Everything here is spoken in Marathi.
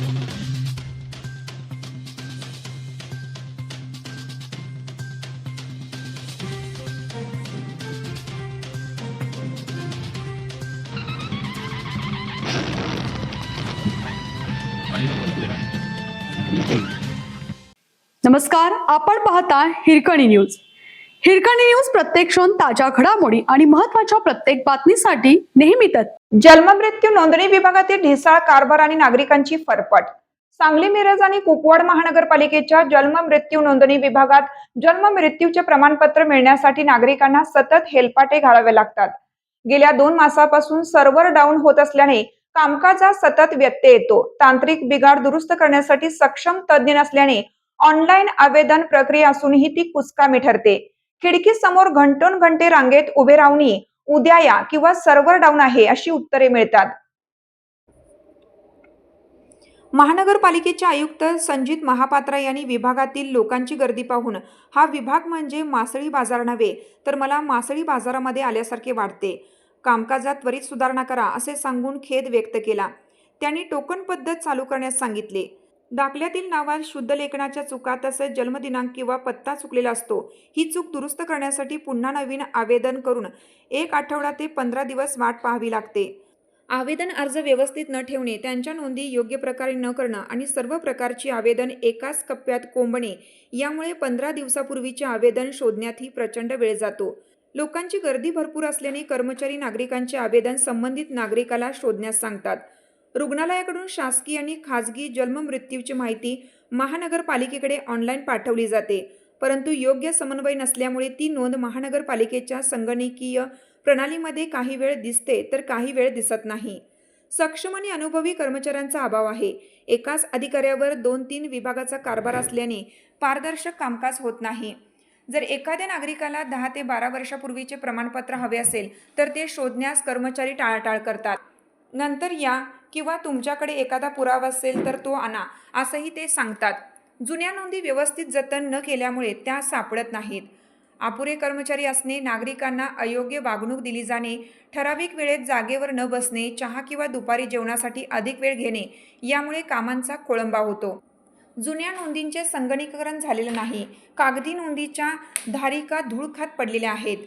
नमस्कार, आपण पाहता हिरकणी न्यूज. हिरकणी न्यूज प्रत्येक क्षण ताज्या घडामोडी आणि महत्त्वाच्या प्रत्येक बातमीसाठी नेहमीच जन्ममृत्यू नोंदणी विभागातील ढिसाळ कारभार आणि नागरिकांची फरफट. सांगली, मिरज आणि कुपवाड महानगरपालिकेच्या जन्ममृत्यू नोंदणी विभागात जन्ममृत्यूचे प्रमाणपत्र मिळण्यासाठी नागरिकांना सतत हेलपाटे घालावे लागतात. गेल्या 2 मासापासून सर्व्हर डाऊन होत असल्याने कामकाजात सतत व्यत्यय येतो. तांत्रिक बिघाड दुरुस्त करण्यासाठी सक्षम तज्ज्ञ नसल्याने ऑनलाईन आवेदन प्रक्रिया असूनही ती कुचकामी ठरते. खिडकीसमोर घंटोनघंटे रांगेत उभे राहूनही उद्या या किंवा सर्व्हर डाऊन आहे अशी उत्तरे मिळतात. महानगरपालिकेचे आयुक्त संजित महापात्रा यांनी विभागातील लोकांची गर्दी पाहून हा विभाग म्हणजे मासळी बाजार नव्हे तर मला मासळी बाजारामध्ये आल्यासारखे वाटते. कामकाजात त्वरित सुधारणा करा असे सांगून खेद व्यक्त केला. त्यांनी टोकन पद्धत चालू करण्यास सांगितले. दाखल्यातील नावात शुद्ध लेखनाच्या चुका तसेच जन्मदिनांक किंवा पत्ता चुकलेला असतो. ही चूक दुरुस्त करण्यासाठी पुन्हा नवीन आवेदन करून 1 आठवडा ते 15 दिवस वाट पाहावी लागते. आवेदन अर्ज व्यवस्थित न ठेवणे, त्यांच्या नोंदी योग्य प्रकारे न करणं आणि सर्व प्रकारची आवेदन एकाच कप्प्यात कोंबणे यामुळे 15 दिवसापूर्वीचे आवेदन शोधण्यातही प्रचंड वेळ जातो. लोकांची गर्दी भरपूर असल्याने कर्मचारी नागरिकांचे आवेदन संबंधित नागरिकाला शोधण्यास सांगतात. रुग्णालयाकडून शासकीय आणि खाजगी जन्ममृत्यूची माहिती महानगरपालिकेकडे ऑनलाईन पाठवली जाते, परंतु योग्य समन्वय नसल्यामुळे ती नोंद महानगरपालिकेच्या संगणकीय प्रणालीमध्ये काही वेळ दिसते तर काही वेळ दिसत नाही. सक्षम आणि अनुभवी कर्मचाऱ्यांचा अभाव आहे. एकाच अधिकाऱ्यावर 2-3 विभागाचा कारभार असल्याने पारदर्शक कामकाज होत नाही. जर एखाद्या नागरिकाला 10 ते 12 वर्षापूर्वीचे प्रमाणपत्र हवे असेल तर ते शोधण्यास कर्मचारी टाळाटाळ करतात. नंतर या किंवा तुमच्याकडे एखादा पुरावा असेल तर तो आणा असंही ते सांगतात. जुन्या नोंदी व्यवस्थित जतन न केल्यामुळे त्या सापडत नाहीत. अपुरे कर्मचारी असणे, नागरिकांना अयोग्य वागणूक दिली जाणे, ठराविक वेळेत जागेवर न बसणे, चहा किंवा दुपारी जेवणासाठी अधिक वेळ घेणे यामुळे कामांचा खोळंबा होतो. जुन्या नोंदींचे संगणकीकरण झालेलं नाही. कागदी नोंदीच्या धारिका धूळ खात पडलेल्या आहेत.